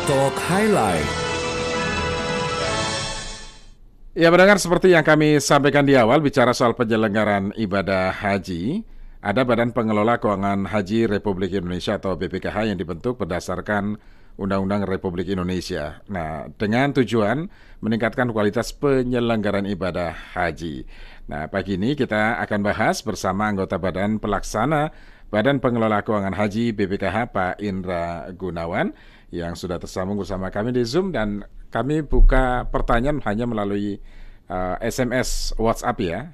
Talk Highlight. Ya, mendengar seperti yang kami sampaikan di awal, bicara soal penyelenggaraan ibadah haji, ada Badan Pengelola Keuangan Haji Republik Indonesia atau BPKH yang dibentuk berdasarkan Undang-Undang Republik Indonesia. Nah, dengan tujuan meningkatkan kualitas penyelenggaraan ibadah haji. Nah, pagi ini kita akan bahas bersama anggota Badan Pelaksana Badan Pengelola Keuangan Haji BPKH Pak Indra Gunawan yang sudah tersambung bersama kami di Zoom, dan kami buka pertanyaan hanya melalui SMS WhatsApp ya,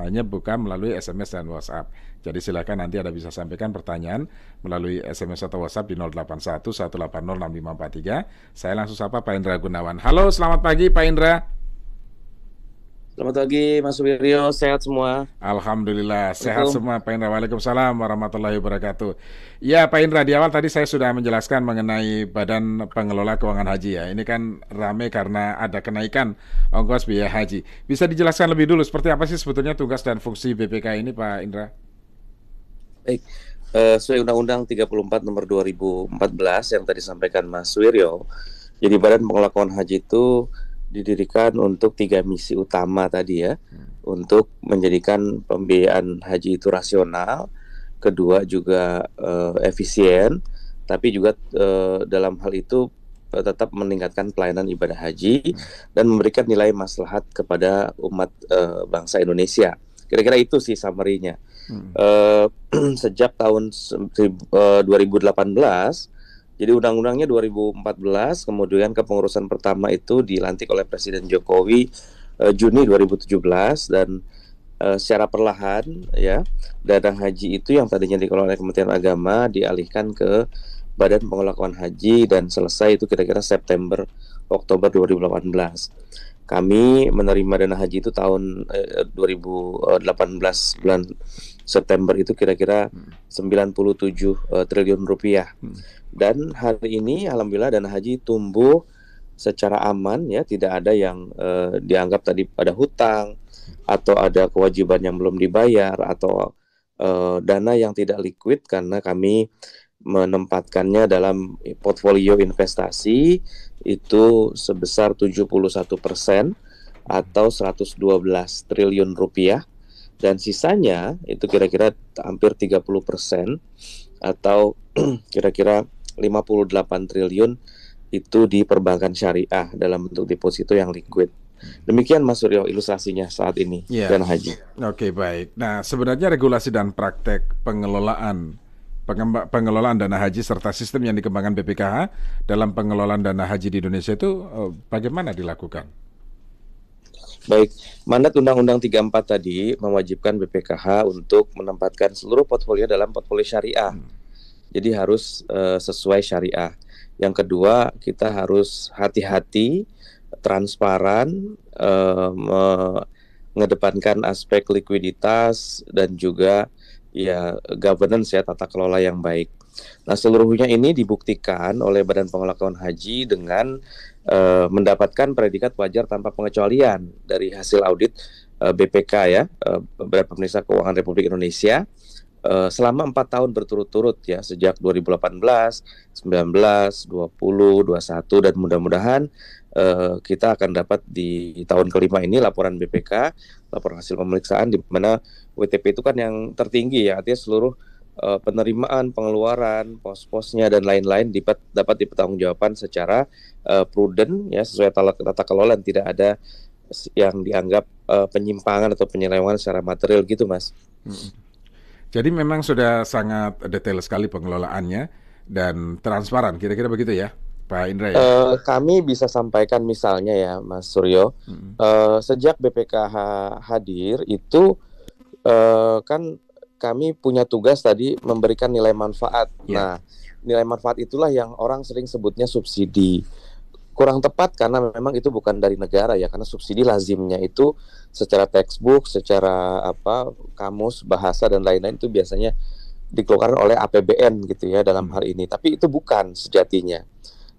hanya buka melalui SMS dan WhatsApp. Jadi silakan nanti Anda bisa sampaikan pertanyaan melalui SMS atau WhatsApp di 081 180 6543. Saya langsung sapa Pak Indra Gunawan. Halo, selamat pagi Pak Indra. Selamat pagi Mas Wiryo, sehat semua? Alhamdulillah, sehat Assalamualaikum. semua Pak Indra. Waalaikumsalam warahmatullahi wabarakatuh. Ya Pak Indra, di awal tadi saya sudah menjelaskan mengenai Badan Pengelola Keuangan Haji ya. Ini kan rame karena ada kenaikan ongkos biaya haji. Bisa dijelaskan lebih dulu seperti apa sih sebetulnya tugas dan fungsi BPK ini Pak Indra? Baik, sesuai Undang-Undang 34 nomor 2014 yang tadi disampaikan Mas Wiryo, jadi Badan Pengelola Keuangan Haji itu didirikan untuk 3 misi utama tadi ya, untuk menjadikan pembiayaan haji itu rasional, kedua juga efisien, tapi juga dalam hal itu tetap meningkatkan pelayanan ibadah haji dan memberikan nilai maslahat kepada umat bangsa Indonesia. Kira-kira itu sih summary-nya. Eh, Sejak tahun 2018, jadi undang-undangnya 2014, kemudian kepengurusan pertama itu dilantik oleh Presiden Jokowi Juni 2017, dan secara perlahan ya dana haji itu yang tadinya dikelola oleh Kementerian Agama dialihkan ke Badan Pengelola Keuangan Haji, dan selesai itu kira-kira September Oktober 2018. Kami menerima dana haji itu tahun 2018 bulan September itu kira-kira 97 triliun rupiah. Dan hari ini alhamdulillah dana haji tumbuh secara aman ya, tidak ada yang dianggap tadi ada hutang atau ada kewajiban yang belum dibayar atau dana yang tidak liquid, karena kami menempatkannya dalam portfolio investasi itu sebesar 71% atau 112 triliun rupiah, dan sisanya itu kira-kira hampir 30% atau kira-kira 58 triliun itu di perbankan syariah dalam bentuk deposito yang liquid. Demikian Mas Suryo ilustrasinya saat ini Ya, dana haji. oke baik. Nah, sebenarnya regulasi dan praktek pengelolaan dana haji serta sistem yang dikembangkan BPKH dalam pengelolaan dana haji di Indonesia itu bagaimana dilakukan? Baik, mandat Undang-Undang 34 tadi mewajibkan BPKH untuk menempatkan seluruh portfolio dalam portfolio syariah. Jadi harus sesuai syariah. Yang kedua, kita harus hati-hati, transparan, mengedepankan aspek likuiditas dan juga ya governance ya, tata kelola yang baik. Nah, seluruhnya ini dibuktikan oleh Badan Pengelola Keuangan Haji dengan mendapatkan predikat wajar tanpa pengecualian dari hasil audit BPK ya, Badan Pemeriksa Keuangan Republik Indonesia, selama 4 tahun berturut-turut ya, sejak 2018, 19, 20, 21, dan mudah-mudahan kita akan dapat di tahun kelima ini laporan BPK, laporan hasil pemeriksaan, di mana WTP itu kan yang tertinggi ya, artinya seluruh penerimaan, pengeluaran, pos-posnya dan lain-lain dapat dipertanggungjawabkan secara prudent ya, sesuai tata kelola, dan tidak ada yang dianggap penyimpangan atau penyelewengan secara material gitu Mas. Jadi memang sudah sangat detail sekali pengelolaannya dan transparan, kira-kira begitu ya, Pak Indra ya? Kami bisa sampaikan misalnya ya Mas Suryo, sejak BPKH hadir itu kan kami punya tugas tadi memberikan nilai manfaat. Nah, nilai manfaat itulah yang orang sering sebutnya subsidi. Kurang tepat karena memang itu bukan dari negara ya, karena subsidi lazimnya itu secara textbook, secara kamus bahasa dan lain-lain itu biasanya dikeluarkan oleh APBN gitu ya dalam hal ini. Tapi itu bukan sejatinya.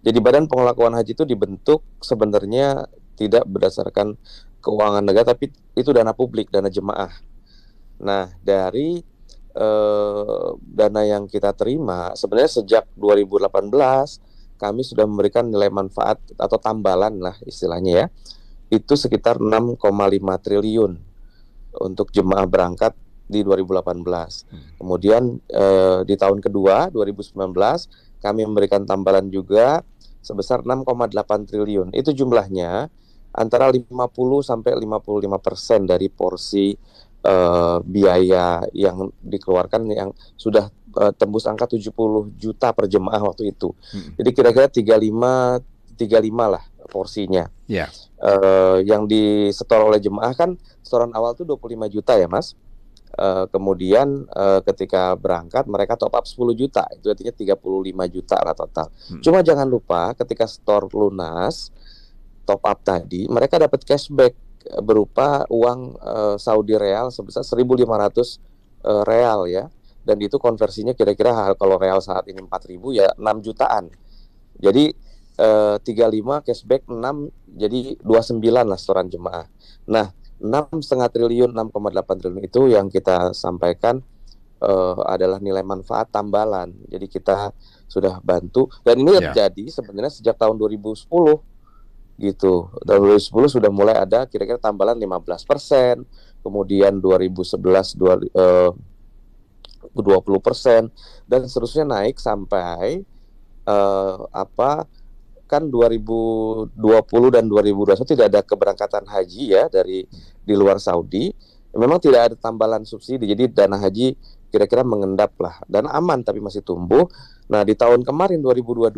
Jadi Badan Pengelola Keuangan Haji itu dibentuk sebenarnya tidak berdasarkan keuangan negara, tapi itu dana publik, dana jemaah. Nah, dari dana yang kita terima sebenarnya sejak 2018 kami sudah memberikan nilai manfaat atau tambalan lah istilahnya ya, itu sekitar 6,5 triliun untuk jemaah berangkat di 2018. Kemudian di tahun kedua 2019 kami memberikan tambalan juga sebesar 6,8 triliun. Itu jumlahnya antara 50 sampai 55% dari porsi biaya yang dikeluarkan yang sudah tembus angka 70 juta per jemaah waktu itu. Jadi kira-kira 35 lah porsinya. Ya. Yang disetor oleh jemaah kan setoran awal tuh 25 juta ya Mas. Kemudian ketika berangkat mereka top up 10 juta, itu artinya 35 juta lah total. Cuma jangan lupa ketika store lunas top up tadi mereka dapat cashback berupa uang Saudi real sebesar 1.500 real ya. Dan itu konversinya kira-kira kalau real saat ini 4.000 ya 6 jutaan. Jadi 35 cashback 6 jadi 29 lah setoran jemaah. Nah, 6,5 triliun, 6,8 triliun itu yang kita sampaikan adalah nilai manfaat tambalan. Jadi kita sudah bantu dan ini terjadi sebenarnya sejak tahun 2010 gitu. Tahun 2010 sudah mulai ada kira-kira tambalan 15%, kemudian 2011 20% dan seterusnya naik sampai kan 2020 dan 2021 tidak ada keberangkatan haji ya dari di luar Saudi. Memang tidak ada tambalan subsidi, jadi dana haji kira-kira mengendap lah dan aman tapi masih tumbuh. Nah di tahun kemarin 2022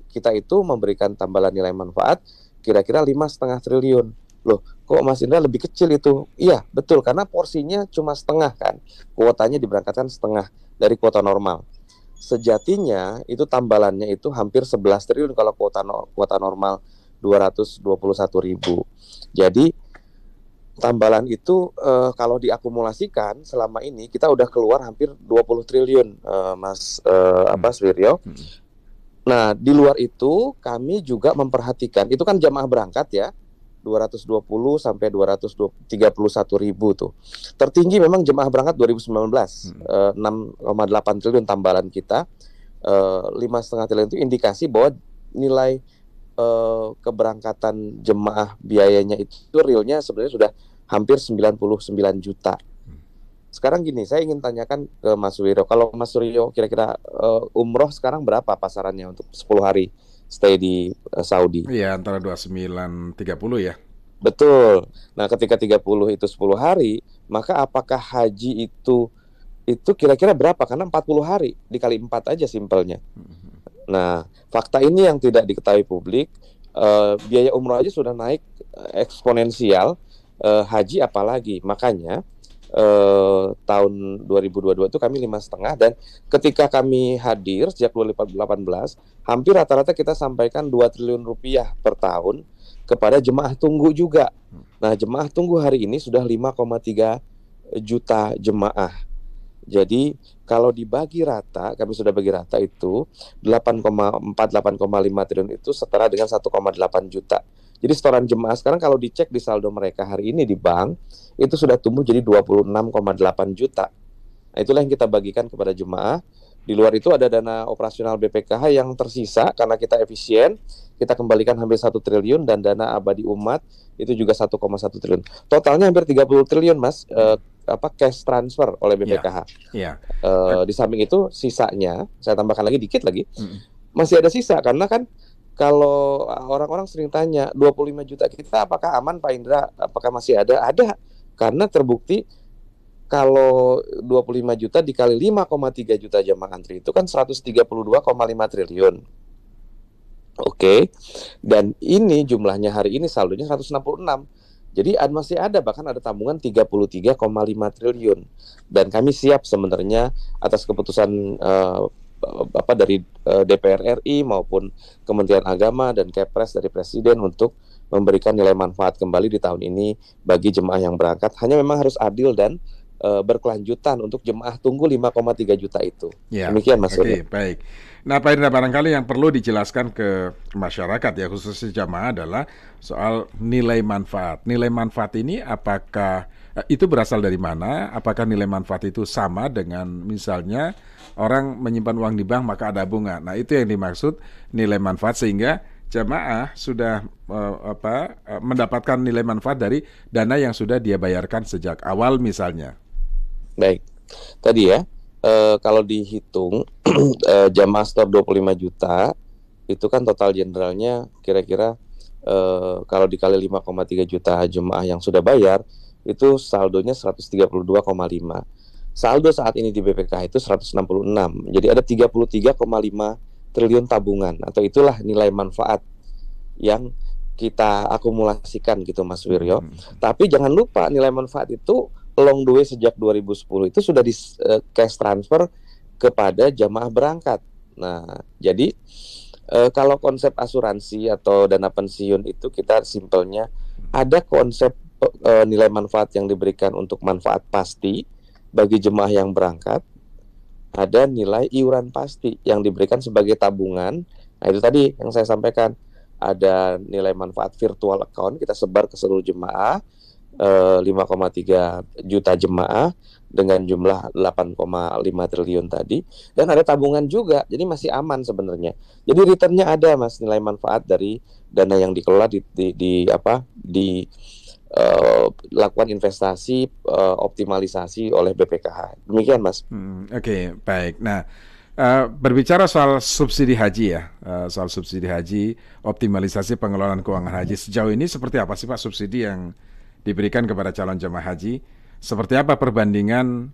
kita itu memberikan tambalan nilai manfaat kira-kira 5,5 triliun. Loh, kok Mas Indra lebih kecil itu? Iya, betul, karena porsinya cuma setengah kan. Kuotanya diberangkatkan setengah dari kuota normal. Sejatinya itu tambalannya itu hampir 11 triliun kalau kuota normal 221.000. Jadi tambalan itu kalau diakumulasikan selama ini kita udah keluar hampir 20 triliun Mas Wiryo. Nah, di luar itu kami juga memperhatikan, itu kan jamaah berangkat ya, 220 sampai 231.000 tuh. Tertinggi memang jemaah berangkat 2019, 6,8 triliun tambalan kita. 5,5 triliun itu indikasi bahwa nilai keberangkatan jemaah biayanya itu realnya sebenarnya sudah hampir 99 juta. Sekarang gini, saya ingin tanyakan ke Mas Wiryo, kalau Mas Wiryo kira-kira umroh sekarang berapa pasarannya untuk 10 hari stay di Saudi? Iya, antara 29-30 ya. Betul. Nah, ketika 30 itu 10 hari, maka apakah haji itu kira-kira berapa? Karena 40 hari dikali 4 aja simpelnya. Nah, fakta ini yang tidak diketahui publik. Biaya umroh aja sudah naik eksponensial, haji apalagi. Makanya tahun 2022 itu kami 5,5, dan ketika kami hadir sejak 2018 hampir rata-rata kita sampaikan 2 triliun rupiah per tahun kepada jemaah tunggu juga. Nah, jemaah tunggu hari ini sudah 5,3 juta jemaah. Jadi kalau dibagi rata, kami sudah bagi rata itu 8,4-8,5 triliun itu setara dengan 1,8 juta. Jadi setoran jemaah sekarang kalau dicek di saldo mereka hari ini di bank itu sudah tumbuh jadi 26,8 juta. Nah, itulah yang kita bagikan kepada jemaah. Di luar itu ada dana operasional BPKH yang tersisa karena kita efisien, kita kembalikan hampir 1 triliun, dan dana abadi umat itu juga 1,1 triliun. Totalnya hampir 30 triliun, Mas, cash transfer oleh BPKH. Di samping itu sisanya, saya tambahkan lagi dikit lagi, masih ada sisa karena kan kalau orang-orang sering tanya 25 juta kita apakah aman Pak Indra, apakah masih ada? Ada, karena terbukti kalau 25 juta dikali 5,3 juta jamaah antri itu kan 132,5 triliun. Oke. Dan ini jumlahnya hari ini saldonya 166. Jadi masih ada, bahkan ada tabungan 33,5 triliun. Dan kami siap sebenarnya atas keputusan dari DPR RI maupun Kementerian Agama dan Kepres dari Presiden untuk memberikan nilai manfaat kembali di tahun ini bagi jemaah yang berangkat. Hanya memang harus adil dan berkelanjutan untuk jemaah tunggu 5,3 juta itu. Ya, demikian Mas. Oke, baik. Nah, Pak Indra, barangkali yang perlu dijelaskan ke masyarakat ya, khususnya jamaah adalah soal nilai manfaat. Nilai manfaat ini apakah itu berasal dari mana? Apakah nilai manfaat itu sama dengan misalnya orang menyimpan uang di bank maka ada bunga. Nah, itu yang dimaksud nilai manfaat sehingga jamaah sudah mendapatkan nilai manfaat dari dana yang sudah dia bayarkan sejak awal misalnya. Baik, tadi ya, kalau dihitung jamaah store 25 juta, itu kan total generalnya kira-kira kalau dikali 5,3 juta jemaah yang sudah bayar, itu saldonya 132,5. Saldo saat ini di BPKH itu 166. Jadi ada 33,5 triliun tabungan, atau itulah nilai manfaat yang kita akumulasikan gitu Mas Wiryo. Tapi jangan lupa nilai manfaat itu long the way sejak 2010 itu sudah di cash transfer kepada jamaah berangkat. Nah, jadi kalau konsep asuransi atau dana pensiun itu kita simpelnya ada konsep nilai manfaat yang diberikan untuk manfaat pasti bagi jemaah yang berangkat, ada nilai iuran pasti yang diberikan sebagai tabungan. Nah, itu tadi yang saya sampaikan, ada nilai manfaat virtual account kita sebar ke seluruh jemaah, 5,3 juta jemaah dengan jumlah 8,5 triliun tadi, dan ada tabungan juga, jadi masih aman sebenarnya. Jadi returnnya ada Mas, nilai manfaat dari dana yang dikelola lakukan investasi, optimalisasi oleh BPKH. Demikian Mas. Oke, baik. Nah, berbicara soal subsidi haji ya, soal subsidi haji, optimalisasi pengelolaan keuangan haji, sejauh ini seperti apa sih Pak subsidi yang diberikan kepada calon jemaah haji? Seperti apa perbandingan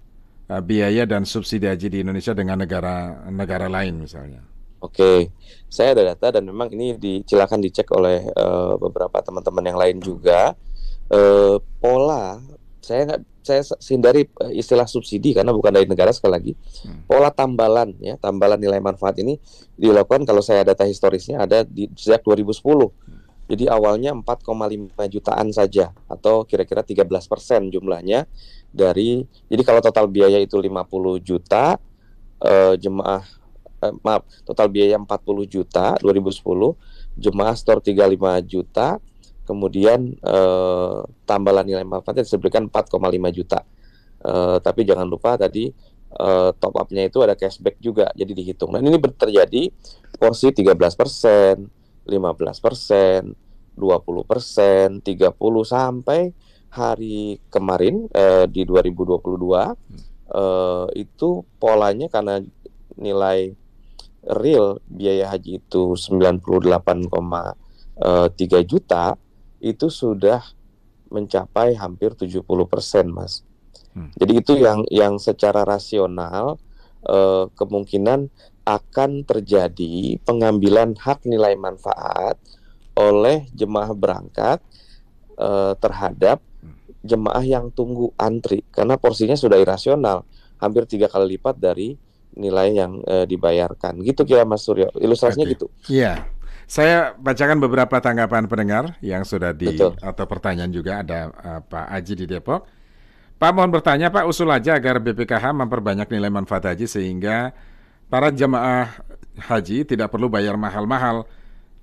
biaya dan subsidi haji di Indonesia dengan negara lain misalnya? Oke, saya ada data dan memang ini silakan dicek oleh beberapa teman-teman yang lain juga. Pola, saya hindari istilah subsidi karena bukan dari negara sekali lagi. Pola tambalan ya, tambalan nilai manfaat ini dilakukan, kalau saya data historisnya ada sejak 2010. Jadi awalnya 4,5 jutaan saja, atau kira-kira 13% jumlahnya dari. Jadi kalau total biaya itu 50 juta, total biaya 40 juta 2010, jemaah store 35 juta, kemudian tambahan nilai manfaatnya diberikan 4,5 juta. Tapi jangan lupa tadi top up-nya itu ada cashback juga, jadi dihitung. Dan ini terjadi porsi 13%, 15%, 20%, 30%, sampai hari kemarin di 2022 itu polanya karena nilai real biaya haji itu 98,3 juta, itu sudah mencapai hampir 70% Mas. Jadi itu yang secara rasional kemungkinan akan terjadi pengambilan hak nilai manfaat oleh jemaah berangkat terhadap jemaah yang tunggu antri, karena porsinya sudah irasional, hampir 3 kali lipat dari nilai yang dibayarkan. Gitu kira Mas Suryo, ilustrasinya gitu. Iya. Saya bacakan beberapa tanggapan pendengar yang sudah atau pertanyaan juga. Ada Pak Aji di Depok. Pak, mohon bertanya Pak, usul aja agar BPKH memperbanyak nilai manfaat haji sehingga para jemaah haji tidak perlu bayar mahal-mahal.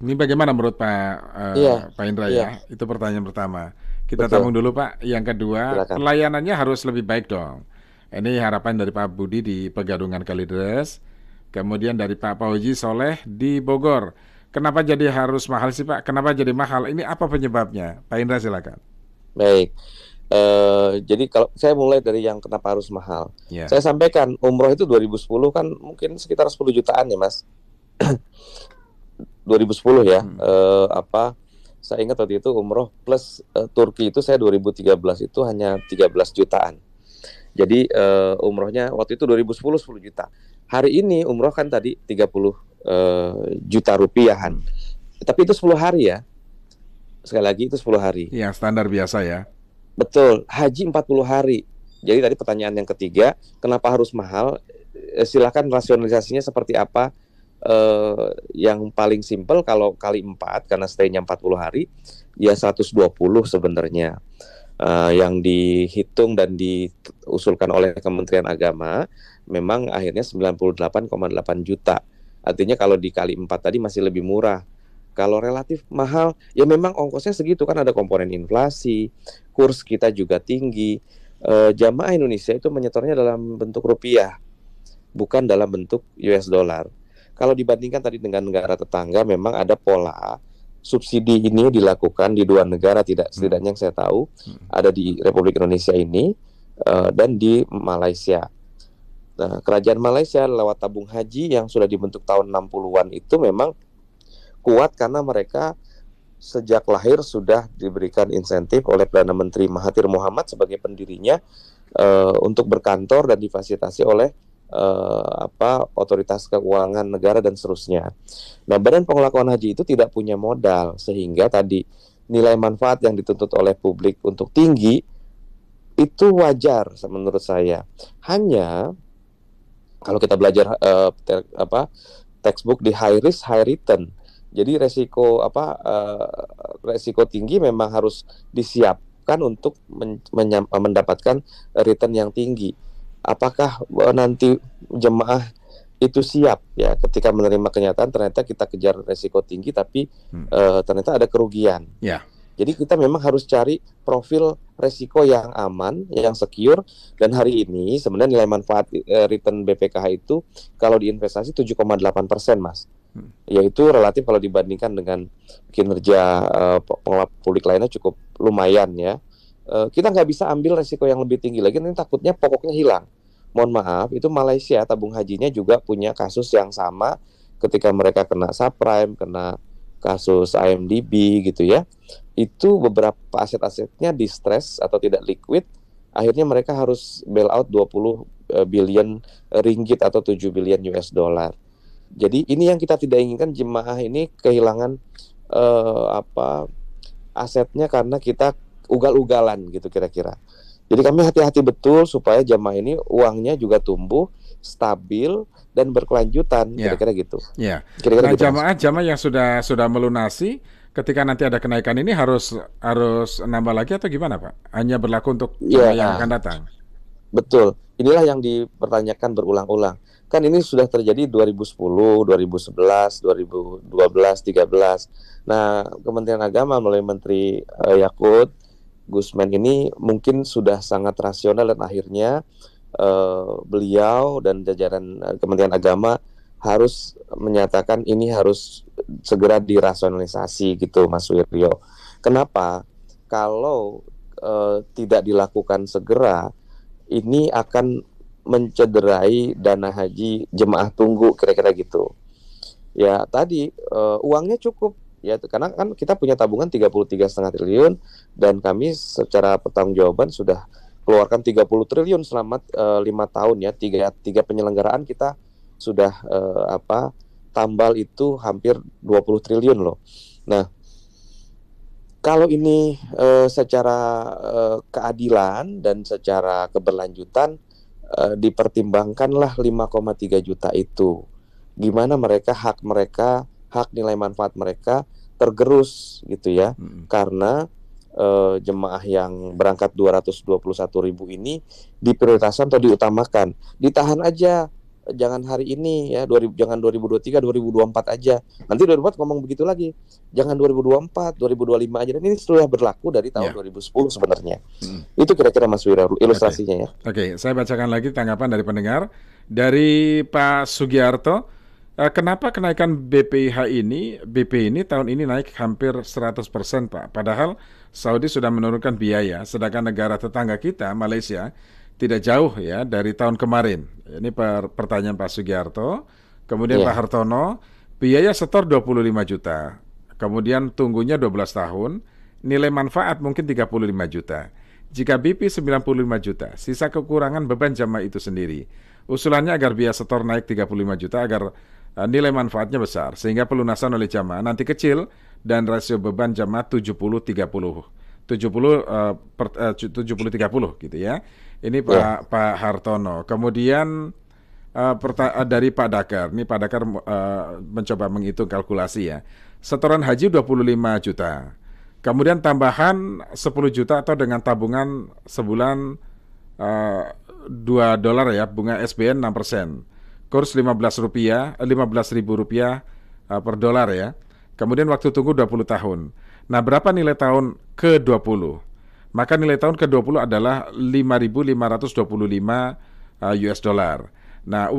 Ini bagaimana menurut Pak Indra ya? Itu pertanyaan pertama. Kita tampung dulu Pak. Yang kedua, silakan. Pelayanannya harus lebih baik dong. Ini harapan dari Pak Budi di Pegadungan Kalideres. Kemudian dari Pak Pauji Soleh di Bogor. Kenapa jadi harus mahal sih Pak? Kenapa jadi mahal? Ini apa penyebabnya? Pak Indra silakan. Baik. Jadi kalau saya mulai dari yang kenapa harus mahal. Saya sampaikan umroh itu 2010 kan mungkin sekitar 10 jutaan ya Mas. 2010 ya. Saya ingat waktu itu umroh plus Turki itu saya 2013 itu hanya 13 jutaan. Jadi umrohnya waktu itu 2010 10 juta. Hari ini umroh kan tadi 30 juta rupiahan. Tapi itu 10 hari ya. Sekali lagi itu 10 hari. Iya, standar biasa ya. Betul, haji 40 hari. Jadi tadi pertanyaan yang ketiga, kenapa harus mahal? Silakan rasionalisasinya seperti apa? Yang paling simpel kalau kali 4 karena stay-nya 40 hari, ya 120 sebenarnya. Yang dihitung dan diusulkan oleh Kementerian Agama memang akhirnya 98,8 juta. Artinya kalau dikali 4 tadi masih lebih murah. Kalau relatif mahal, ya memang ongkosnya segitu kan, ada komponen inflasi, kurs kita juga tinggi. Jamaah Indonesia itu menyetornya dalam bentuk rupiah, bukan dalam bentuk US dollar. Kalau dibandingkan tadi dengan negara tetangga, memang ada pola subsidi ini dilakukan di dua negara, tidak setidaknya yang saya tahu, ada di Republik Indonesia ini dan di Malaysia. Nah, kerajaan Malaysia lewat tabung haji yang sudah dibentuk tahun 60-an itu memang kuat karena mereka sejak lahir sudah diberikan insentif oleh Perdana Menteri Mahathir Mohamad sebagai pendirinya untuk berkantor dan difasilitasi oleh otoritas keuangan negara dan seterusnya. Nah, Badan Pengelola Keuangan Haji itu tidak punya modal, sehingga tadi nilai manfaat yang dituntut oleh publik untuk tinggi itu wajar menurut saya. Hanya kalau kita belajar textbook di high risk high return, jadi resiko tinggi memang harus disiapkan untuk mendapatkan return yang tinggi. Apakah nanti jemaah itu siap ya ketika menerima kenyataan ternyata kita kejar resiko tinggi tapi ternyata ada kerugian. Ya. Jadi kita memang harus cari profil resiko yang aman, yang secure, dan hari ini sebenarnya nilai manfaat return BPKH itu kalau diinvestasi 7,8%, Mas. Yaitu relatif kalau dibandingkan dengan kinerja pengelola publik lainnya cukup lumayan ya. Kita nggak bisa ambil resiko yang lebih tinggi lagi, nanti takutnya pokoknya hilang. Mohon maaf, itu Malaysia tabung hajinya juga punya kasus yang sama ketika mereka kena subprime, kena kasus IMDb gitu ya. Itu beberapa aset-asetnya distress atau tidak liquid, akhirnya mereka harus bail out 20 billion ringgit atau 7 billion US dollar. Jadi ini yang kita tidak inginkan, jemaah ini kehilangan asetnya karena kita ugal-ugalan gitu kira-kira. Jadi kami hati-hati betul supaya jemaah ini uangnya juga tumbuh, stabil dan berkelanjutan, kira-kira gitu. Ya. Kira-kira Nah, gitu, jamaah yang sudah melunasi, ketika nanti ada kenaikan ini harus nambah lagi atau gimana, Pak? Hanya berlaku untuk jamaah yang akan datang? Betul. Inilah yang dipertanyakan berulang-ulang. Kan ini sudah terjadi 2010, 2011, 2012, 2013. Nah, Kementerian Agama melalui Menteri Yakut Gusman ini mungkin sudah sangat rasional dan akhirnya beliau dan jajaran Kementerian Agama harus menyatakan ini harus segera dirasionalisasi gitu, Mas Wiryo. Kenapa? Kalau tidak dilakukan segera, ini akan mencederai dana haji jemaah tunggu, kira-kira gitu. Ya tadi uangnya cukup ya, karena kan kita punya tabungan 33,5 triliun dan kami secara pertanggungjawaban sudah keluarkan 30 triliun selama 5 tahun ya. Tiga penyelenggaraan kita sudah tambal itu hampir 20 triliun loh. Nah, kalau ini secara keadilan dan secara keberlanjutan dipertimbangkanlah 5,3 juta itu. Gimana hak nilai manfaat mereka tergerus gitu ya. Karena jemaah yang berangkat 221.000 ini diprioritaskan atau diutamakan. Ditahan aja, jangan hari ini ya, jangan 2023, 2024 aja. Nanti 2024 ngomong begitu lagi. Jangan 2024, 2025 aja. Dan ini sudah berlaku dari tahun 2010 sebenarnya. Itu kira-kira Mas Wira ilustrasinya ya. Oke, saya bacakan lagi tanggapan dari pendengar. Dari Pak Sugiarto, kenapa kenaikan BP ini tahun ini naik hampir 100%, Pak? Padahal Saudi sudah menurunkan biaya, sedangkan negara tetangga kita, Malaysia, tidak jauh ya dari tahun kemarin. Ini pertanyaan Pak Sugiarto. Kemudian Pak Hartono, biaya setor 25 juta. Kemudian tunggunya 12 tahun, nilai manfaat mungkin 35 juta. Jika BP 95 juta, sisa kekurangan beban jamaah itu sendiri. Usulannya agar biaya setor naik 35 juta agar nilai manfaatnya besar, sehingga pelunasan oleh jamaah nanti kecil dan rasio beban jamaah 70-30. 70-30 gitu ya. Ini Pak Hartono. Kemudian dari Pak Dakar. Ini Pak Dakar mencoba menghitung kalkulasi ya. Setoran haji 25 juta. Kemudian tambahan 10 juta atau dengan tabungan sebulan $2 ya, bunga SBN 6%. kurs 15 rupiah, 15.000 rupiah per dolar ya. Kemudian waktu tunggu 20 tahun. Nah, berapa nilai tahun ke-20? Maka nilai tahun ke-20 adalah 5.525 US dollar. Nah,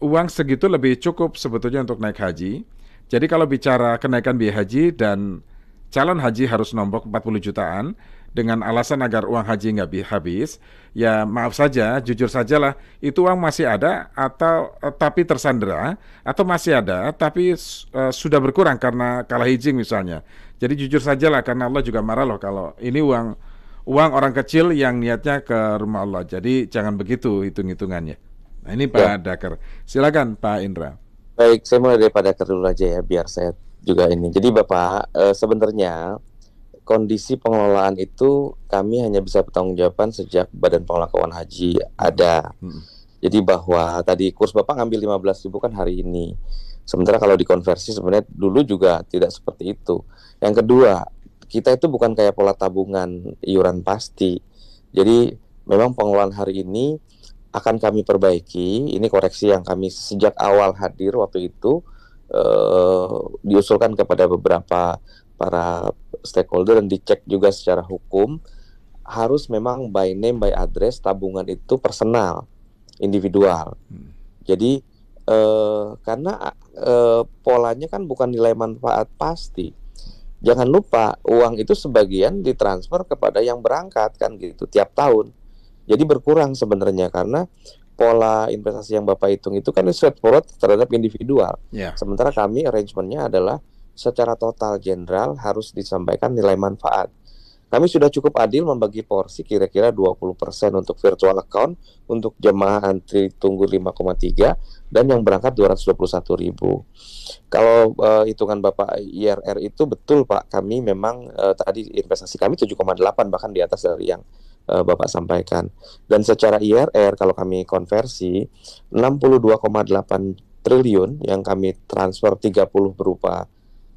uang segitu lebih cukup sebetulnya untuk naik haji. Jadi kalau bicara kenaikan biaya haji dan calon haji harus nombok 40 jutaan dengan alasan agar uang haji nggak habis, ya maaf saja, jujur sajalah, itu uang masih ada atau tapi tersandera, atau masih ada tapi sudah berkurang karena kalah hijing misalnya. Jadi jujur sajalah, karena Allah juga marah loh kalau ini uang orang kecil yang niatnya ke rumah Allah. Jadi jangan begitu hitung-hitungannya. Nah ini Pak Dakar. Silakan Pak Indra. Baik, saya mulai dari Pak Dakar dulu aja ya, biar saya juga ini. Jadi Bapak, sebenarnya kondisi pengelolaan itu kami hanya bisa bertanggungjawaban sejak Badan Pengelola Keuangan Haji ada. Jadi bahwa tadi kurs Bapak ngambil 15.000 kan hari ini. Sementara kalau dikonversi sebenarnya dulu juga tidak seperti itu. Yang kedua, kita itu bukan kayak pola tabungan iuran pasti. Jadi memang pengelolaan hari ini akan kami perbaiki. Ini koreksi yang kami sejak awal hadir waktu itu diusulkan kepada beberapa para stakeholder dan dicek juga secara hukum, harus memang by name by address, tabungan itu personal, individual. Jadi karena polanya kan bukan nilai manfaat pasti. Jangan lupa uang itu sebagian ditransfer kepada yang berangkat kan gitu tiap tahun. Jadi berkurang sebenarnya karena pola investasi yang Bapak hitung itu kan straightforward terhadap individual. Sementara kami arrangementnya adalah secara total general harus disampaikan nilai manfaat. Kami sudah cukup adil membagi porsi kira-kira 20% untuk virtual account untuk jemaah antri tunggu 5,3 dan yang berangkat 221.000. Kalau hitungan Bapak IRR itu betul Pak, kami memang tadi investasi kami 7,8 bahkan di atas dari yang Bapak sampaikan. Dan secara IRR kalau kami konversi 62,8 triliun yang kami transfer 30 berupa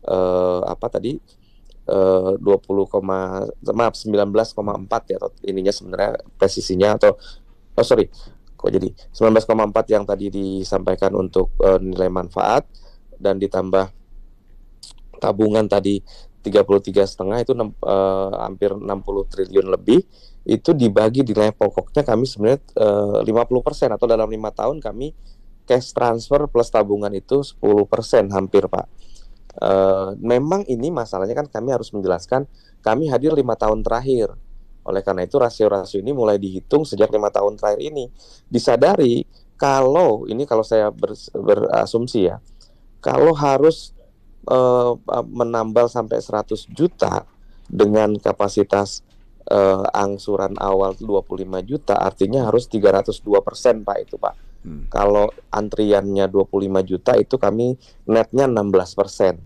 19,4 ya atau ininya sebenarnya presisinya atau sorry kok jadi 19,4 yang tadi disampaikan untuk nilai manfaat dan ditambah tabungan tadi 33,5 itu hampir 60 triliun lebih, itu dibagi nilai pokoknya kami sebenarnya 50% atau dalam 5 tahun kami cash transfer plus tabungan itu 10% hampir Pak. Memang ini masalahnya kan kami harus menjelaskan kami hadir 5 tahun terakhir. Oleh karena itu rasio-rasio ini mulai dihitung sejak 5 tahun terakhir ini. Disadari kalau ini kalau saya berasumsi ya, kalau harus menambal sampai 100 juta dengan kapasitas angsuran awal 25 juta artinya harus 302% Pak itu Pak. Kalau antriannya 25 juta itu kami netnya 16%.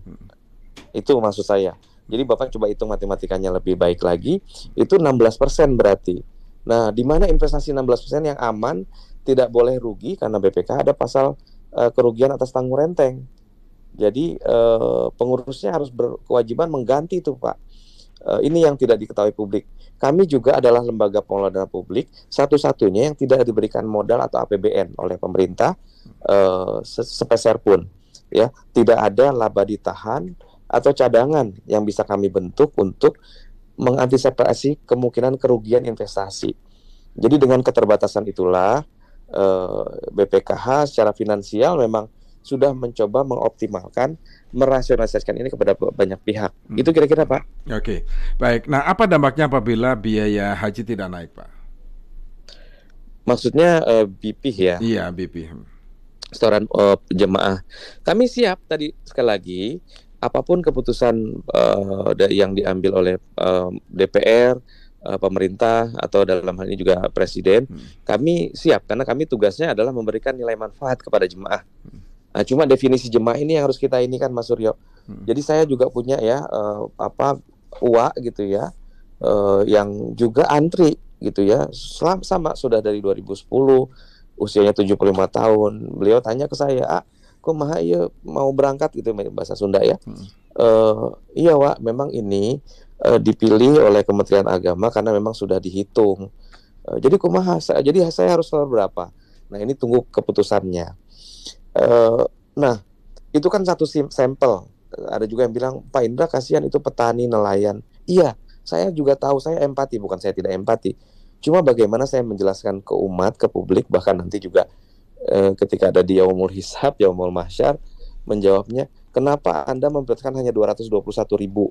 Itu maksud saya. Jadi Bapak coba hitung matematikanya lebih baik lagi, itu 16% berarti. Nah, di mana investasi 16% yang aman, tidak boleh rugi karena BPK ada pasal kerugian atas tanggung renteng. Jadi pengurusnya harus berkewajiban mengganti itu Pak. Ini yang tidak diketahui publik. Kami juga adalah lembaga pengelola dana publik satu-satunya yang tidak diberikan modal atau APBN oleh pemerintah sepeser pun, ya. Tidak ada laba ditahan atau cadangan yang bisa kami bentuk untuk mengantisipasi kemungkinan kerugian investasi. Jadi dengan keterbatasan itulah BPKH secara finansial memang sudah mencoba mengoptimalkan, merasionalisasikan ini kepada banyak pihak. Itu kira-kira Pak. Oke, baik. Nah, apa dampaknya apabila biaya haji tidak naik Pak? Maksudnya BP ya? Iya, BP. Setoran jemaah. Kami siap tadi sekali lagi, apapun keputusan yang diambil oleh DPR, pemerintah atau dalam hal ini juga Presiden, kami siap karena kami tugasnya adalah memberikan nilai manfaat kepada jemaah. Nah, cuma definisi jemaah ini yang harus kita ini kan Mas Suryo. Jadi saya juga punya ya UA gitu ya, yang juga antri gitu ya, sama sudah dari 2010, usianya 75 tahun. Beliau tanya ke saya, kok Maha iya mau berangkat gitu bahasa Sunda ya. Iya Wak, memang ini dipilih oleh Kementerian Agama karena memang sudah dihitung. Jadi kumaha, jadi saya harus keluar berapa? Nah ini tunggu keputusannya. Eh, nah, itu kan satu sampel. Ada juga yang bilang, Pak Indra kasihan itu petani nelayan. Iya, saya juga tahu, saya empati, bukan saya tidak empati. Cuma bagaimana saya menjelaskan ke umat, ke publik, bahkan nanti juga ketika ada di Yaumul Hisab, Yaumul Mahsyar, menjawabnya, kenapa Anda memberatkan hanya 221.000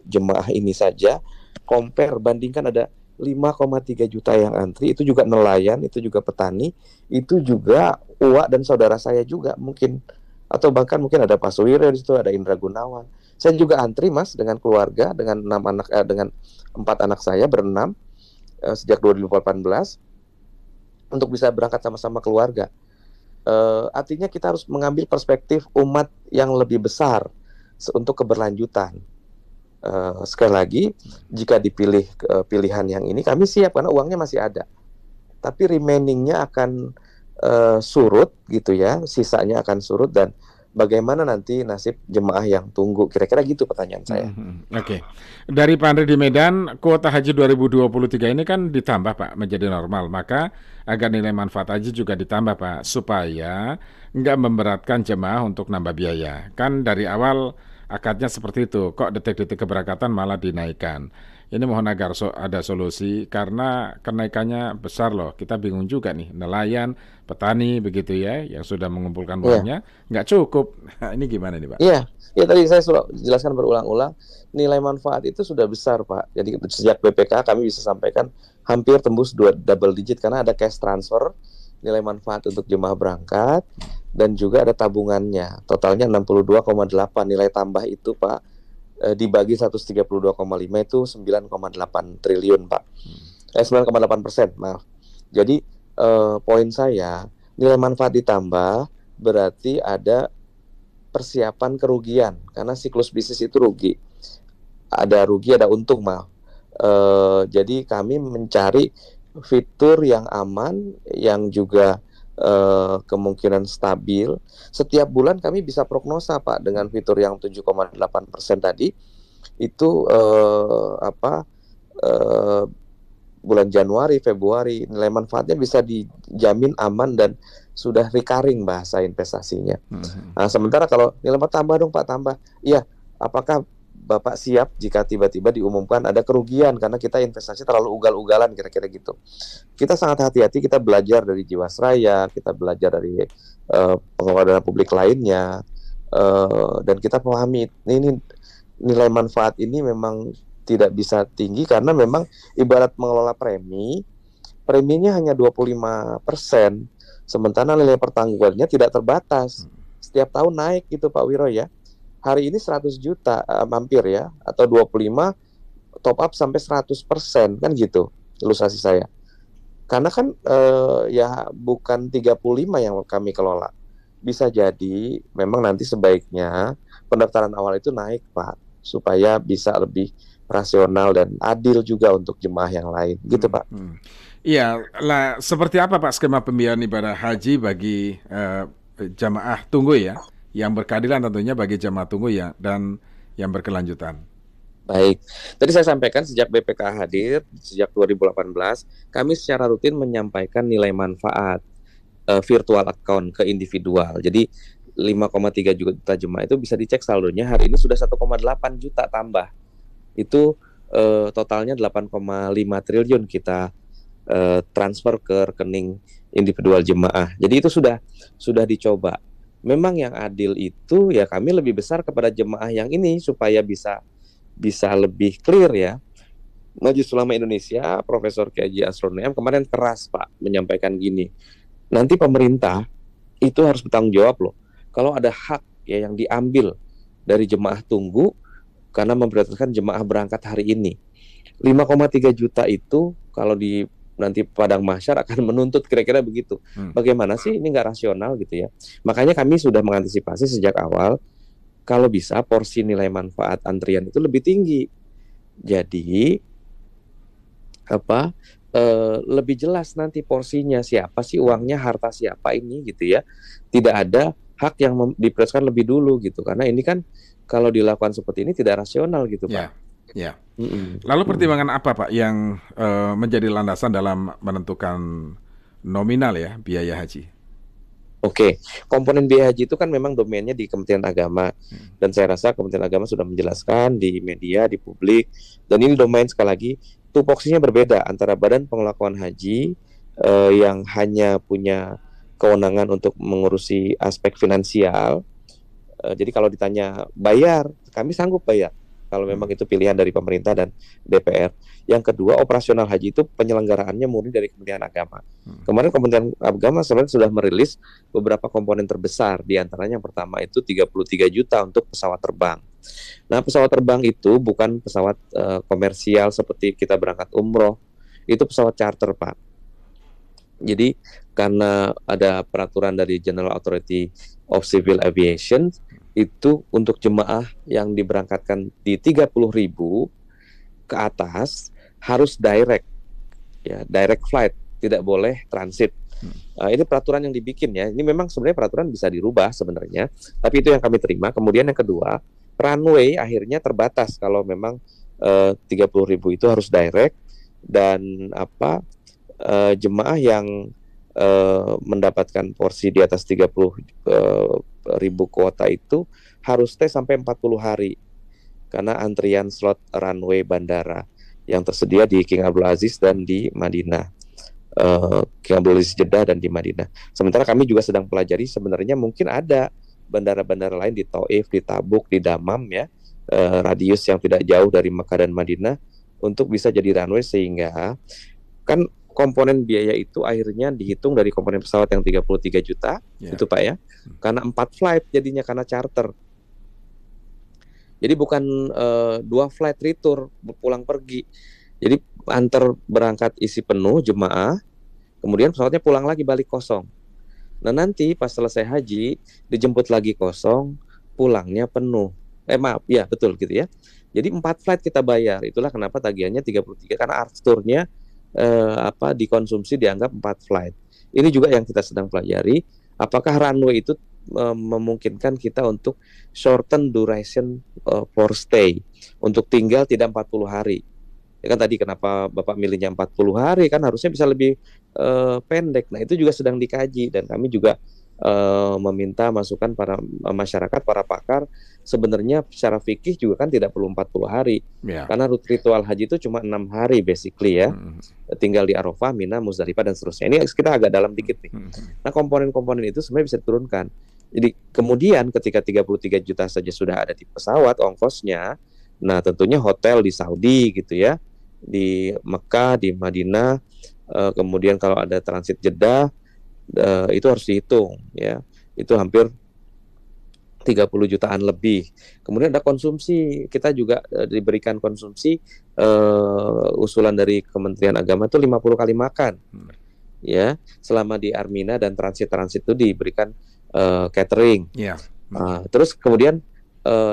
jemaah ini saja, compare, bandingkan ada 5,3 juta yang antri, itu juga nelayan, itu juga petani, itu juga uak dan saudara saya juga mungkin, atau bahkan mungkin ada Pak Suwiryo di situ, ada Indra Gunawan. Saya juga antri Mas dengan keluarga, dengan 6 anak, dengan 4 anak saya berenam sejak 2018 untuk bisa berangkat sama-sama keluarga. Artinya kita harus mengambil perspektif umat yang lebih besar untuk keberlanjutan. Sekali lagi, jika dipilih pilihan yang ini, kami siap karena uangnya masih ada. Tapi remainingnya akan surut gitu ya, sisanya akan surut, dan bagaimana nanti nasib jemaah yang tunggu, kira-kira gitu pertanyaan saya. Oke. Dari Pak Andre di Medan, kuota haji 2023 ini kan ditambah Pak menjadi normal, maka agar nilai manfaat haji juga ditambah Pak, supaya nggak memberatkan jemaah untuk nambah biaya. Kan dari awal akadnya seperti itu, kok detik-detik keberangkatan malah dinaikkan. Ini mohon agar ada solusi, karena kenaikannya besar loh. Kita bingung juga nih, nelayan, petani begitu ya, yang sudah mengumpulkan Iya, uangnya, nggak cukup. Nah, ini gimana nih Pak? iya, ya tadi saya sudah jelaskan berulang-ulang, nilai manfaat itu sudah besar Pak. Jadi sejak BPK kami bisa sampaikan hampir tembus double digit karena ada cash transfer, nilai manfaat untuk jemaah berangkat, dan juga ada tabungannya. Totalnya 62,8 nilai tambah itu Pak, dibagi 132,5 itu 9,8 triliun Pak. 9,8%, maaf. Jadi poin saya, nilai manfaat ditambah berarti ada persiapan kerugian, karena siklus bisnis itu rugi. Ada rugi, ada untung, maaf. Jadi kami mencari fitur yang aman, yang juga kemungkinan stabil. Setiap bulan kami bisa prognosa Pak, dengan fitur yang 7,8% tadi, itu bulan Januari, Februari, nilai manfaatnya bisa dijamin aman dan sudah recurring bahasa investasinya. Nah, sementara kalau nilai manfaat tambah dong Pak, tambah. Iya, apakah Bapak siap jika tiba-tiba diumumkan ada kerugian karena kita investasi terlalu ugal-ugalan, kira-kira gitu. Kita sangat hati-hati, kita belajar dari Jiwasraya, kita belajar dari pengelola dana publik lainnya, dan kita pahami ini nilai manfaat ini memang tidak bisa tinggi karena memang ibarat mengelola preminya hanya 25%, sementara nilai pertanggungannya tidak terbatas. Setiap tahun naik gitu Pak Wiro ya. Hari ini 100 juta hampir ya, atau 25 top up sampai 100% kan gitu ilustrasi saya. Karena kan ya bukan 35 yang kami kelola. Bisa jadi memang nanti sebaiknya pendaftaran awal itu naik Pak, supaya bisa lebih rasional dan adil juga untuk jemaah yang lain gitu Pak. Iya, lah seperti apa Pak skema pembiayaan ibadah haji bagi jamaah tunggu ya, yang berkeadilan tentunya bagi jamaah tunggu ya, dan yang berkelanjutan. Baik, tadi saya sampaikan sejak BPK hadir, sejak 2018, kami secara rutin menyampaikan nilai manfaat virtual account ke individual. Jadi 5,3 juta jemaah itu bisa dicek saldonya, hari ini sudah 1,8 juta tambah. Itu totalnya 8,5 triliun kita transfer ke rekening individual jemaah. Jadi itu sudah dicoba. Memang yang adil itu ya kami lebih besar kepada jemaah yang ini supaya bisa lebih clear ya. Majelis Ulama Indonesia, Profesor Kiai Haji Asrorun kemarin keras Pak menyampaikan gini. Nanti pemerintah itu harus bertanggung jawab loh. Kalau ada hak ya yang diambil dari jemaah tunggu karena memprioritaskan jemaah berangkat hari ini. 5,3 juta itu kalau di nanti padang mahsyar akan menuntut kira-kira begitu. Bagaimana sih ini nggak rasional gitu ya. Makanya kami sudah mengantisipasi sejak awal, kalau bisa porsi nilai manfaat antrian itu lebih tinggi. Jadi lebih jelas nanti porsinya, siapa sih uangnya, harta siapa ini gitu ya. Tidak ada hak yang diprioritaskan lebih dulu gitu. Karena ini kan kalau dilakukan seperti ini tidak rasional gitu Pak. Ya. Lalu pertimbangan apa Pak yang menjadi landasan dalam menentukan nominal ya biaya haji? Oke, komponen biaya haji itu kan memang domainnya di Kementerian Agama, Hmm. dan saya rasa Kementerian Agama sudah menjelaskan di media, di publik, dan ini domain sekali lagi tupoksinya berbeda antara Badan Pengelola Keuangan Haji yang hanya punya kewenangan untuk mengurusi aspek finansial. Jadi kalau ditanya bayar, kami sanggup bayar kalau memang Hmm. itu pilihan dari pemerintah dan DPR. Yang kedua, operasional haji itu penyelenggaraannya murni dari Kementerian Agama. Hmm. Kemarin Kementerian Agama sebenarnya sudah merilis beberapa komponen terbesar. Di antaranya yang pertama itu 33 juta untuk pesawat terbang. Nah, pesawat terbang itu bukan pesawat komersial seperti kita berangkat umroh. Itu pesawat charter, Pak. Jadi karena ada peraturan dari General Authority of Civil Aviation, itu untuk jemaah yang diberangkatkan di 30.000 ke atas harus direct, ya, direct flight, tidak boleh transit. Ini peraturan yang dibikin ya. Ini memang sebenarnya peraturan bisa dirubah sebenarnya, tapi itu yang kami terima. Kemudian yang kedua, runway akhirnya terbatas kalau memang 30.000 itu harus direct, dan jemaah yang mendapatkan porsi di atas 30.000 kuota itu harus stay sampai 40 hari karena antrian slot runway bandara yang tersedia di King Abdul Aziz dan di Madinah. King Abdul Aziz Jeddah dan di Madinah. Sementara kami juga sedang pelajari sebenarnya mungkin ada bandara-bandara lain di Taif, di Tabuk, di Damam ya, radius yang tidak jauh dari Mekah dan Madinah untuk bisa jadi runway, sehingga kan komponen biaya itu akhirnya dihitung dari komponen pesawat yang 33 juta, itu Pak ya, karena 4 flight jadinya karena charter. Jadi bukan 2 flight retur pulang pergi. Jadi antar berangkat isi penuh jemaah, kemudian pesawatnya pulang lagi balik kosong. Nah nanti pas selesai haji dijemput lagi kosong, pulangnya penuh. Maaf, ya betul gitu ya. Jadi 4 flight kita bayar. Itulah kenapa tagihannya 33 karena afturnya dikonsumsi dianggap 4 flight. Ini juga yang kita sedang pelajari. Apakah runway itu memungkinkan kita untuk shorten duration for stay, untuk tinggal tidak 40 hari. Ya kan tadi kenapa Bapak milihnya 40 hari, kan harusnya bisa lebih pendek. Nah itu juga sedang dikaji, dan kami juga meminta masukan para masyarakat, para pakar. Sebenarnya secara fikih juga kan tidak perlu 40 hari. Karena ritual haji itu cuma 6 hari basically ya. Tinggal di Arafah, Mina, Muzdalifah dan seterusnya. Ini kita agak dalam dikit nih. Nah komponen-komponen itu sebenarnya bisa diturunkan. Jadi kemudian ketika 33 juta saja sudah ada di pesawat ongkosnya, nah tentunya hotel di Saudi gitu ya, di Mekah, di Madinah, kemudian kalau ada transit Jeddah, itu harus dihitung ya, itu hampir 30 jutaan lebih. Kemudian ada konsumsi, kita juga diberikan konsumsi, usulan dari Kementerian Agama itu 50 kali makan ya, selama di Armina dan transit itu diberikan catering. Terus kemudian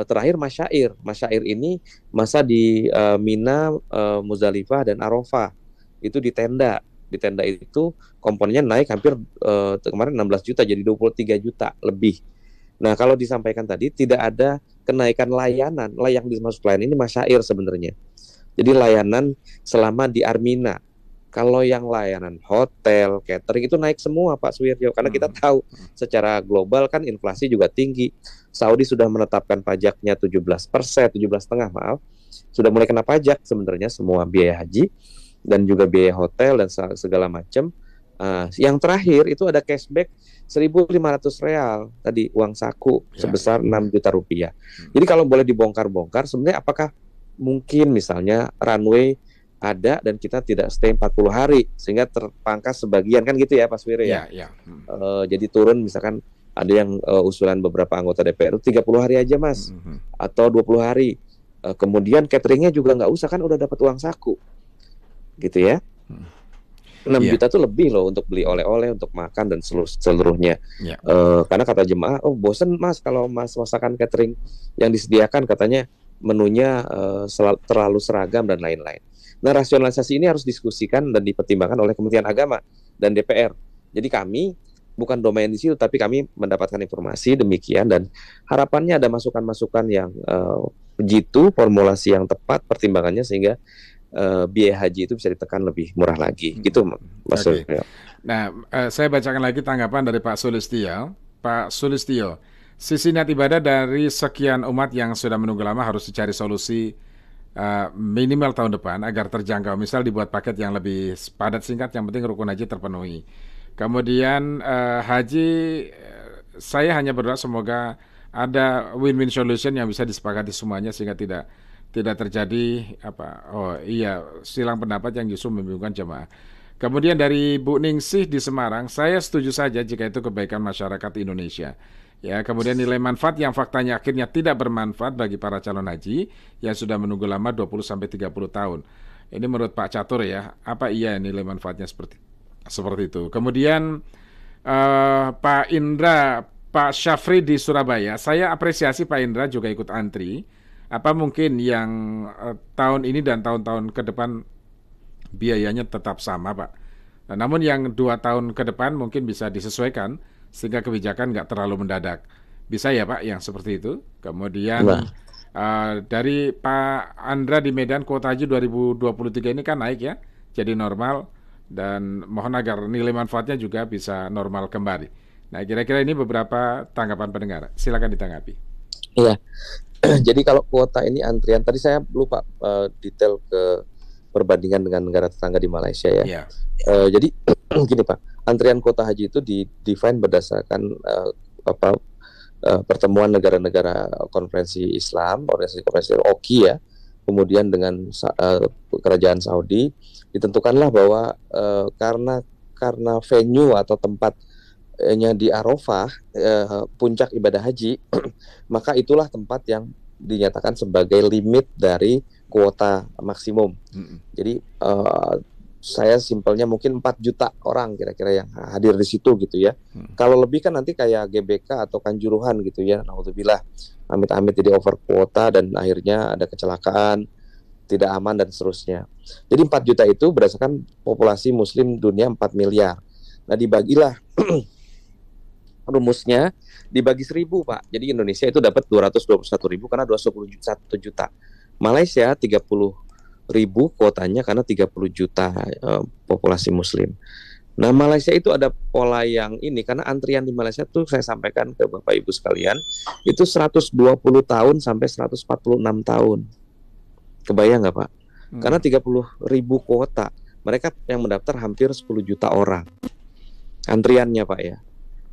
terakhir masyair ini masa di Mina, Muzdalifah dan Arafah itu di tenda itu komponennya naik hampir kemarin 16 juta jadi 23 juta lebih. Nah kalau disampaikan tadi tidak ada kenaikan layanan, yang dimaksud layanan ini masyair sebenarnya. Jadi layanan selama di Armina. Kalau yang layanan hotel, catering itu naik semua Pak Suwiryo, karena kita tahu secara global kan inflasi juga tinggi. Saudi sudah menetapkan pajaknya 17%, 17,5% maaf, sudah mulai kena pajak sebenarnya semua biaya haji dan juga biaya hotel dan segala macam. Yang terakhir itu ada cashback 1.500 real tadi, uang saku sebesar 6 juta rupiah. Jadi kalau boleh dibongkar-bongkar, sebenarnya apakah mungkin misalnya runway ada dan kita tidak stay 40 hari sehingga terpangkas sebagian, kan gitu ya Pak Swire ya. Jadi turun, misalkan ada yang usulan beberapa anggota DPR 30 hari aja Mas, atau 20 hari. Kemudian cateringnya juga nggak usah, kan udah dapat uang saku gitu ya. 6 juta tuh lebih loh untuk beli oleh-oleh, untuk makan dan seluruhnya. Karena kata jemaah, bosen Mas kalau Mas masakan catering yang disediakan, katanya menunya terlalu seragam dan lain-lain. Nah rasionalisasi ini harus diskusikan dan dipertimbangkan oleh Kementerian Agama dan DPR. Jadi kami bukan domain di situ, tapi kami mendapatkan informasi demikian, dan harapannya ada masukan-masukan yang jitu, formulasi yang tepat pertimbangannya, sehingga biaya haji itu bisa ditekan lebih murah lagi, gitu Mas Oke. Suryo. Nah, saya bacakan lagi tanggapan dari Pak Sulistio. Pak Sulistio, sisi niat ibadah dari sekian umat yang sudah menunggu lama harus dicari solusi minimal tahun depan agar terjangkau. Misal dibuat paket yang lebih padat singkat, yang penting rukun haji terpenuhi. Kemudian haji, saya hanya berdoa semoga ada win-win solution yang bisa disepakati semuanya sehingga tidak terjadi silang pendapat yang justru membingungkan jemaah. Kemudian dari Bu Ningsih di Semarang, saya setuju saja jika itu kebaikan masyarakat Indonesia. Ya, kemudian nilai manfaat yang faktanya akhirnya tidak bermanfaat bagi para calon haji yang sudah menunggu lama 20 sampai 30 tahun. Ini menurut Pak Catur ya, apa iya nilai manfaatnya seperti itu. Kemudian Pak Indra, Pak Syafri di Surabaya, saya apresiasi Pak Indra juga ikut antri. Apa mungkin yang tahun ini dan tahun-tahun ke depan biayanya tetap sama, Pak? Nah, namun yang 2 tahun ke depan mungkin bisa disesuaikan sehingga kebijakan nggak terlalu mendadak. Bisa ya, Pak, yang seperti itu. Nah, Kemudian dari Pak Andra di Medan, kuota haji 2023 ini kan naik ya, jadi normal dan mohon agar nilai manfaatnya juga bisa normal kembali. Nah, kira-kira ini beberapa tanggapan pendengar. Silakan ditanggapi. iya. Jadi kalau kuota ini antrian, tadi saya lupa detail ke perbandingan dengan negara tetangga di Malaysia ya. Ya, Jadi gini Pak, antrian kuota haji itu di-define berdasarkan pertemuan negara-negara konferensi Islam, organisasi konferensi OKI ya, kemudian dengan kerajaan Saudi, ditentukanlah bahwa karena venue atau tempatnya di Arafah, puncak ibadah haji, maka itulah tempat yang dinyatakan sebagai limit dari kuota maksimum. Jadi saya simpelnya mungkin 4 juta orang kira-kira yang hadir di situ gitu ya. Kalau lebih kan nanti kayak GBK atau Kanjuruhan gitu ya. Alhamdulillah, amit-amit jadi over kuota dan akhirnya ada kecelakaan, tidak aman dan seterusnya. Jadi 4 juta itu berdasarkan populasi muslim dunia 4 miliar. Nah, dibagilah rumusnya dibagi 1.000 Pak. Jadi Indonesia itu dapat 221.000 karena 221 juta. Malaysia 30.000 kuotanya karena 30 juta populasi muslim. Nah, Malaysia itu ada pola yang ini karena antrian di Malaysia tuh saya sampaikan ke Bapak Ibu sekalian, itu 120 tahun sampai 146 tahun. Kebayang nggak Pak? Karena 30.000 kuota, mereka yang mendaftar hampir 10 juta orang. Antriannya Pak ya.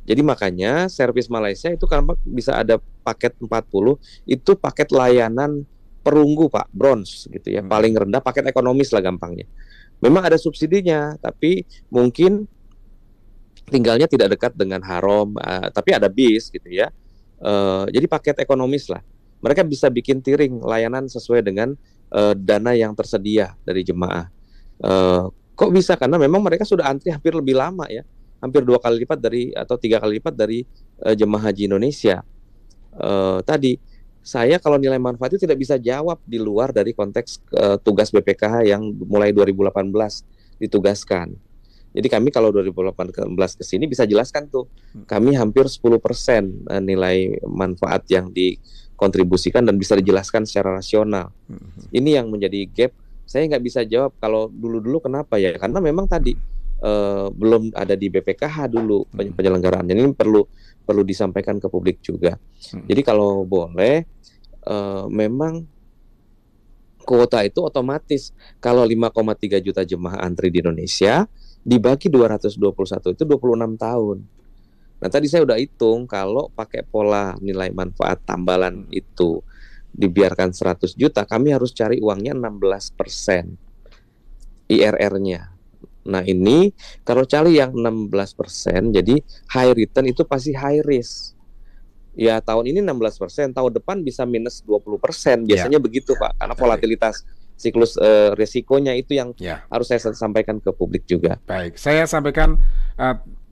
Jadi makanya servis Malaysia itu karena bisa ada paket 40, itu paket layanan perunggu Pak, bronze gitu ya, paling rendah, paket ekonomis lah gampangnya. Memang ada subsidinya, tapi mungkin tinggalnya tidak dekat dengan haram, tapi ada bis gitu ya. Jadi paket ekonomis lah. Mereka bisa bikin tiring layanan sesuai dengan dana yang tersedia dari jemaah. Kok bisa? Karena memang mereka sudah antri hampir lebih lama ya, hampir 2 kali lipat dari atau 3 kali lipat dari jemaah haji Indonesia. Tadi saya kalau nilai manfaat itu tidak bisa jawab di luar dari konteks tugas BPKH yang mulai 2018 ditugaskan. Jadi kami kalau 2018 ke sini bisa jelaskan tuh, kami hampir 10% nilai manfaat yang dikontribusikan dan bisa dijelaskan secara rasional. Ini yang menjadi gap. Saya nggak bisa jawab kalau dulu-dulu kenapa ya, karena memang tadi belum ada di BPKH dulu penyelenggaraan. Ini perlu disampaikan ke publik juga. Jadi kalau boleh, memang kuota itu otomatis kalau 5,3 juta jemaah antri di Indonesia dibagi 221 itu 26 tahun. Nah tadi saya udah hitung kalau pakai pola nilai manfaat tambalan itu dibiarkan 100 juta, kami harus cari uangnya 16% IRR-nya. Nah ini kalau cari yang 16%, jadi high return itu pasti high risk. Ya tahun ini 16%, tahun depan bisa minus 20%. Biasanya begitu Pak, karena volatilitas siklus risikonya itu yang harus saya sampaikan ke publik juga. Baik, saya sampaikan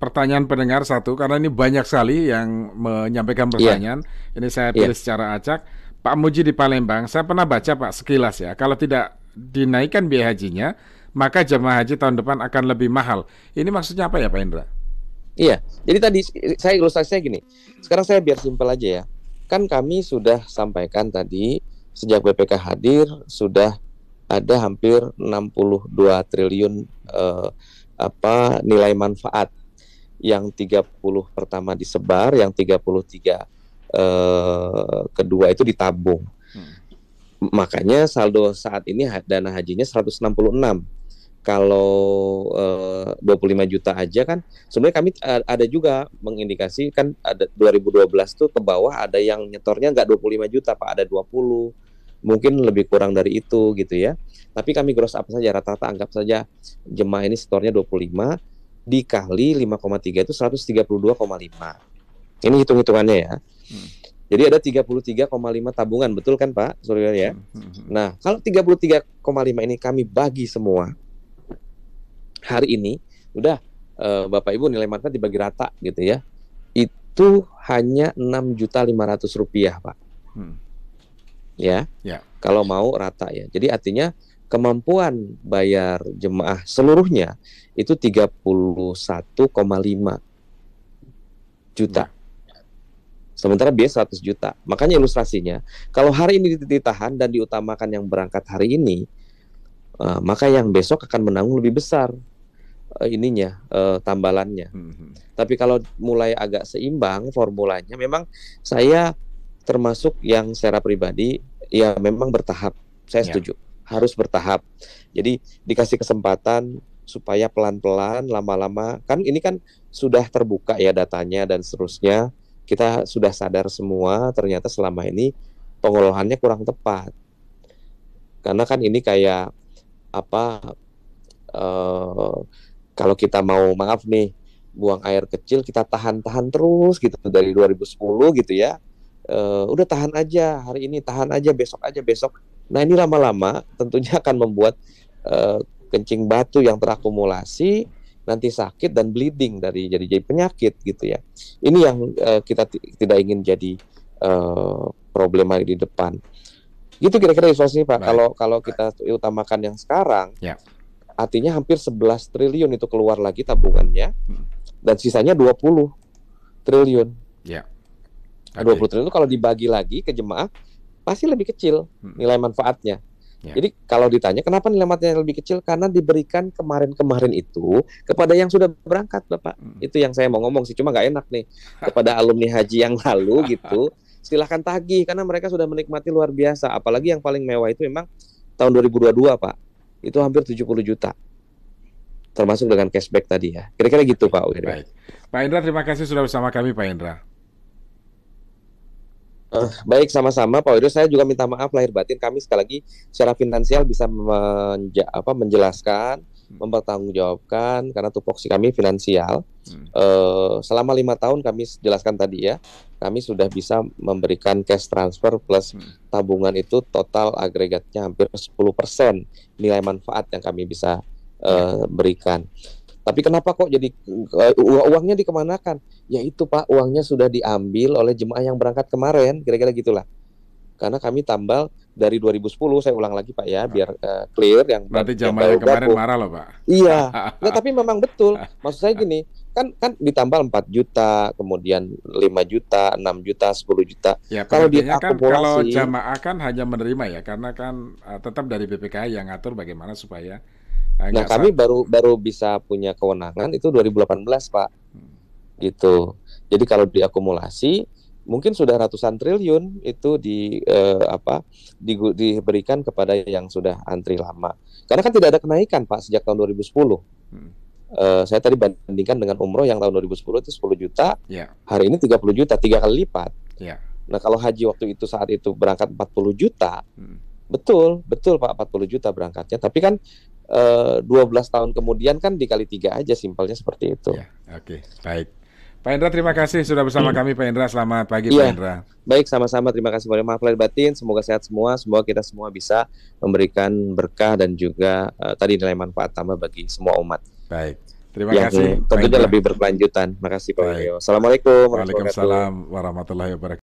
pertanyaan pendengar satu, karena ini banyak sekali yang menyampaikan pertanyaan. Ini saya pilih secara acak. Pak Muji di Palembang, saya pernah baca Pak sekilas ya, kalau tidak dinaikkan biaya hajinya, maka jemaah haji tahun depan akan lebih mahal. Ini maksudnya apa ya Pak Indra? Iya, jadi tadi saya ilustrasinya gini. Sekarang saya biar simpel aja ya. Kan kami sudah sampaikan tadi, sejak BPK hadir, sudah ada hampir 62 triliun nilai manfaat, yang 30 pertama disebar, yang 33 kedua itu ditabung. Makanya saldo saat ini dana hajinya 166. Kalau 25 juta aja kan sebenarnya kami ada juga mengindikasi kan, ada 2012 tuh ke bawah ada yang nyetornya nggak 25 juta Pak, ada 20, mungkin lebih kurang dari itu gitu ya. Tapi kami gross up saja, rata-rata anggap saja jemaah ini setornya 25 dikali 5,3 itu 132,5. Ini hitung-hitungannya ya. Jadi ada 33,5 tabungan, betul kan Pak Suryo ya? Nah, kalau 33,5 ini kami bagi semua hari ini, udah Bapak Ibu nilai manfaat dibagi rata gitu ya, itu hanya 6.500.000 rupiah Pak. Ya, kalau mau rata ya. Jadi artinya kemampuan bayar jemaah seluruhnya itu 31,5 juta. Sementara biaya 100 juta. Makanya ilustrasinya, kalau hari ini ditahan dan diutamakan yang berangkat hari ini, maka yang besok akan menanggung lebih besar tambalannya. Tapi kalau mulai agak seimbang formulanya, memang saya termasuk yang secara pribadi ya memang bertahap. Saya setuju, harus bertahap. Jadi dikasih kesempatan supaya pelan-pelan, lama-lama, kan ini kan sudah terbuka ya datanya dan seterusnya. Kita sudah sadar semua ternyata selama ini pengelolaannya kurang tepat. Karena kan ini kayak kalau kita mau, maaf nih, buang air kecil kita tahan-tahan terus gitu dari 2010 gitu ya. Udah tahan aja hari ini, tahan aja besok aja besok. Nah ini lama-lama tentunya akan membuat kencing batu yang terakumulasi nanti sakit dan bleeding jadi penyakit gitu ya. Ini yang kita tidak ingin jadi problema di depan. Gitu kira-kira ilustrasinya Pak. Kalau kita utamakan yang sekarang, artinya hampir 11 triliun itu keluar lagi tabungannya, dan sisanya 20 triliun. 20 triliun itu kalau dibagi lagi ke jemaah pasti lebih kecil nilai manfaatnya. Jadi kalau ditanya kenapa nilai manfaatnya lebih kecil, karena diberikan kemarin-kemarin itu kepada yang sudah berangkat Bapak. Itu yang saya mau ngomong sih, cuma nggak enak nih kepada alumni haji yang lalu gitu. Silahkan tagih karena mereka sudah menikmati luar biasa. Apalagi yang paling mewah itu memang tahun 2022 Pak. Itu hampir 70 juta. Termasuk dengan cashback tadi ya. Kira-kira gitu Pak. Baik. Pak Indra, terima kasih sudah bersama kami Pak Indra. Baik, sama-sama Pak Widodo. Saya juga minta maaf lahir batin, kami sekali lagi secara finansial bisa menjelaskan, mempertanggungjawabkan karena tupoksi kami finansial. Selama 5 tahun kami jelaskan tadi ya, kami sudah bisa memberikan cash transfer plus tabungan itu total agregatnya hampir 10% nilai manfaat yang kami bisa berikan. Tapi kenapa kok jadi uangnya dikemanakan? Ya itu Pak, uangnya sudah diambil oleh jemaah yang berangkat kemarin, kira-kira gitulah. Karena kami tambal dari 2010, saya ulang lagi Pak ya, biar clear. Yang berarti jemaah yang kemarin marah loh Pak. Iya, nah, tapi memang betul. Maksud saya gini, kan ditambal 4 juta, kemudian 5 juta, 6 juta, 10 juta. Ya, kalau kalau jamaah kan hanya menerima ya, karena kan tetap dari BPKH yang ngatur bagaimana supaya nah kami baru bisa punya kewenangan itu 2018 Pak, gitu. Jadi kalau diakumulasi mungkin sudah ratusan triliun itu diberikan kepada yang sudah antri lama. Karena kan tidak ada kenaikan Pak sejak tahun 2010. Saya tadi bandingkan dengan umroh yang tahun 2010 itu 10 juta, hari ini 30 juta, 3 kali lipat. Nah kalau haji waktu itu saat itu berangkat 40 juta, betul Pak, 40 juta berangkatnya. Tapi kan 12 tahun kemudian kan dikali 3 aja, simpelnya seperti itu. Oke, baik. Pak Indra, terima kasih sudah bersama kami Pak Indra. Selamat pagi Pak Indra. Baik, sama-sama, terima kasih banyak. Maaf lahir batin, semoga sehat semua, semoga kita semua bisa memberikan berkah dan juga tadi nilai manfaat tambah bagi semua umat. Baik, terima kasih. Tentunya lebih berkelanjutan. Terima kasih Pak Widodo. Assalamualaikum warahmatullahi wabarakatuh.